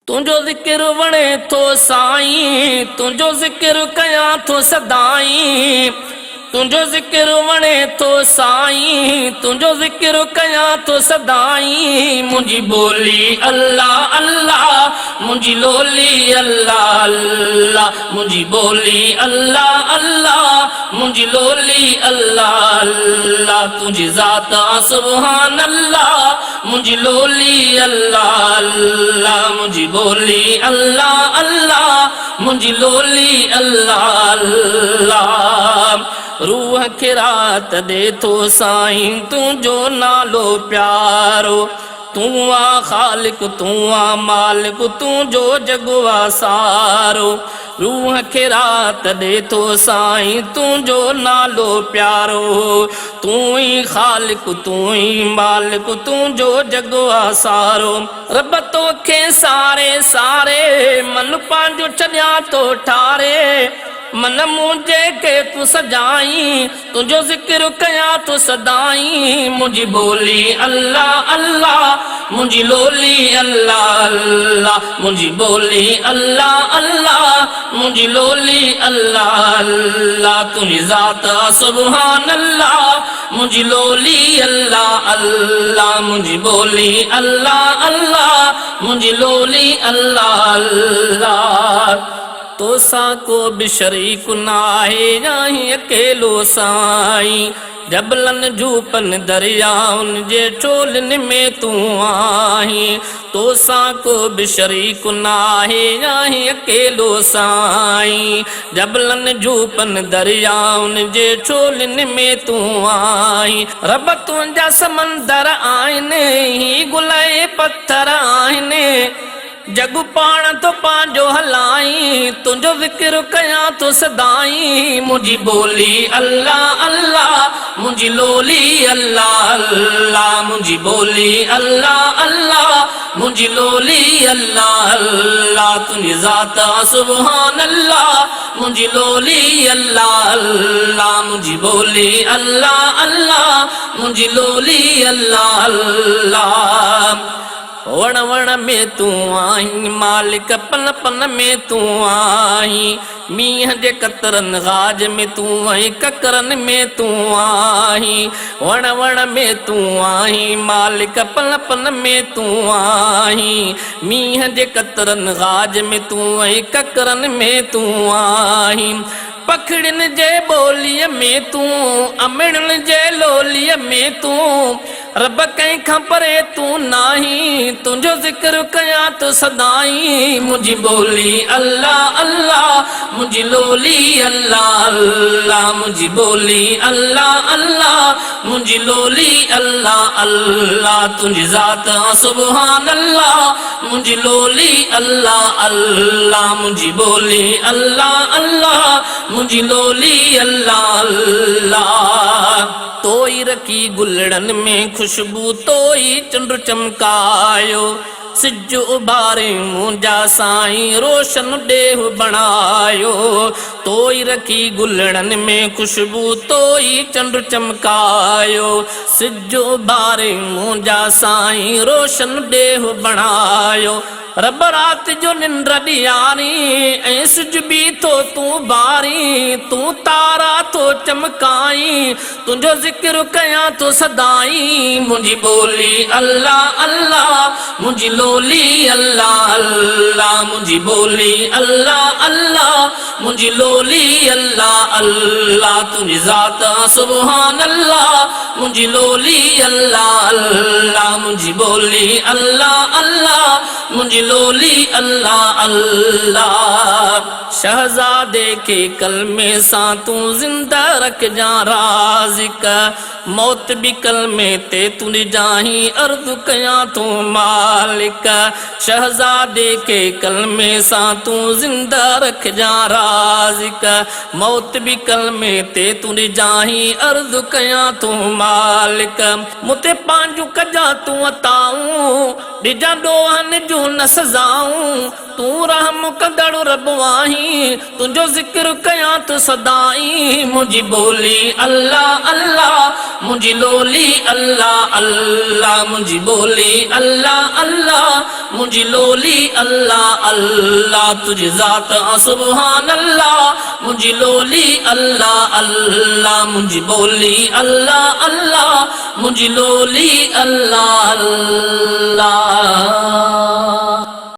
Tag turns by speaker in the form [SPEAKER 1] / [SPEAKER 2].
[SPEAKER 1] तुझो ज़िक्र वणे थो साईं, तुझो ज़िक्र कयां थो सदाईं। तुझो ज़िक्र वणे थो साईं, तुझो ज़िक्र कयां थो सदाईं। मुंहिंजी ॿोली अल्लाह अल्लाह, मुंहिंजी लोली अल्लाह अल्लाह। मुंहिंजी ॿोली अल्लाह अल्लाह, मुंहिंजी लोली अल्लाह अल्लाह। तुंहिंजी ज़ात सुभान अल्लाह, मुंहिंजी लोली अल्लाह अल्लाह। मुंहिंजी ॿोली अल्लाह अल्लाह, मुंहिंजी लोली अल्लाह अल्लाह। रूह खे रात दे थो साईं, तुंहिंजो नालो प्यारो। तूं आ ख़ालिक, तूं आ मालिक, तुंहिंजो जग आ सारो। रूह खे रात दे थो साईं, तुंहिंजो नालो प्यारो। तूं ई ख़ालिक, तूं ई मालिक, तुंहिंजो जग आ सारो। रब तोखे सारे सारे मन पंहिंजो छॾियां थो ठारे। मन मुंहिंजे के तूं सजाई, तुंहिंजो ज़िक्र कयां थो सदाईं। मुंहिंजी ॿोली अल्लाह अल्लाह, मुंहिंजी लोली अल्लाह अल्लाह। मुंहिंजी ॿोली अल्लाह अल्लाह, मुंहिंजी लोली अल्लाह अल्लाह। तुंहिंजी ज़ात सुभान अल्लाह, मुंहिंजी लोली अल्लाह अल्लाह। मुंहिंजी ॿोली अल्लाह अल्लाह, मुंहिंजी लोली अल्लाह अल्लाह। तोसां को बि शरीक नाहे, नाहीं अकेलो साईं। जबलनि जूपनि दरियाउनि जे चोलनि में तूं आहीं। तोसां को बि शरीक नाहे, नाहीं अकेलो साईं। जबलनि जूपनि दरियाउनि जे चोलनि में तूं आहीं। रब तुंहिंजा समंदर आहिनि, ही गुलाए पत्थर आहिनि। जग पाण तो पंहिंजो हलाई, तुंहिंजो ज़िक्र कयां थो सदाईं। मुंहिंजी ॿोली अल्लाह अल्लाह, मुंहिंजी लोली अल्लाह अल्लाह। मुंहिंजी ॿोली अल्लाह अल्लाह, मुंहिंजी लोली अल्लाह अल्लाह। तुंहिंजी ज़ात सुभान अल्लाह, मुंहिंजी लोली अल्लाह अल्लाह। मुंहिंजी ॿोली अल्लाह अल्लाह, मुंहिंजी लोली अल्लाह अल्लाह। वण वण में तूं आहीं मालिक, पन पन में तूं आहीं। मींहं जे कतरनि गाज में तूं आहीं, ककरनि में तूं आहीं। वण वण में तूं आहीं मालिक, पन पन में तूं आहीं। मींहं जे कतरनि गाज में तूं आहीं, ककरनि में तूं आहीं। पखड़ियुनि जे ॿोलीअ में तूं, अमिड़नि जे लोलीअ में तूं। रब कंहिंखां परे तूं नाही, तुंहिंजो ज़िक्र कयां थो सदाईं। मुंहिंजी ॿोली अल्लाह अल्लाह, मुंहिंजी लोली अल्लाह अल्लाह। मुंहिंजी ॿोली अल्लाह अल्लाह, मुंहिंजी लोली अल्लाह अल्लाह। तुंहिंजी ज़ात सुभान अल्लाह, मुंहिंजी लोली अल्लाह अल्लाह। मुंहिंजी ॿोली अल्लाह अल्लाह, मुंहिंजी लोली अल्लाह अल्लाह। तोई रखी गुलड़नि में खुशबू, तोई चंड चमकायो। सिज उभारे मुंहिंजा साईं, रोशन ॾेह बणायो। तोई रखी गुलड़नि में खुशबू, तोई चंड चमकायो। सिज उभारे मुंहिंजा साईं, रोशन ॾेह बणायो। रब रात जो निंड ॾियारी, ऐं सिज बि थो तूं बारी। तूं तारा थो चमकाई, तुंहिंजो ज़िक्र कयां थो सदाईं। मुंहिंजी ॿोली अल्लाह अल्लाह, मुंहिंजी लोली अल्लाह अल्लाह। मुंहिंजी ॿोली अल्लाह अल्लाह, मुंहिंजी लोली अल्लाह अल्लाह। तुंहिंजी ज़ात सुभान अल्लाह, मुंहिंजी लोली अल्लाह अल्लाह। मुंहिंजी ॿोली अल्लाह अल्लाह, मुंहिंजी लोली अल्लाह अल्लाह। शहज़ादे के कलमे सां तूं ज़िंदा रखजां राज़िक। मौत भी कलमे ते तूं ॾिजाहीं, अर्ज़ु कयां थो मालिक। शहज़ादे के कलमे सां तूं ज़िंदा रखजां नाज़िक मौत भी कलमे ते तुंदी जाही अर्ज़ कयां तू मालिक मुते पांजू कजा तू अताऊं डिजा दोहन जूं न सज़ाऊं तू रहम कंदड़ रब आहीं तुंजो ज़िक्र कयां तू सदाई मुंहिंजी बोली अल्लाह अल्लाह मुंहिंजी लोली अल्लाह अल्लाह मुंहिंजी बोली अल्लाह अल्लाह मुंहिंजी लोली अल्लाह अल्लाह तुझी ज़ात सुभान अल्लाह मुंहिंजी लोली अल्लाह अल्लाह मुंहिंजी बोली अल्लाह अल्लाह मुंहिंजी लोली अल्लाह अल्लाह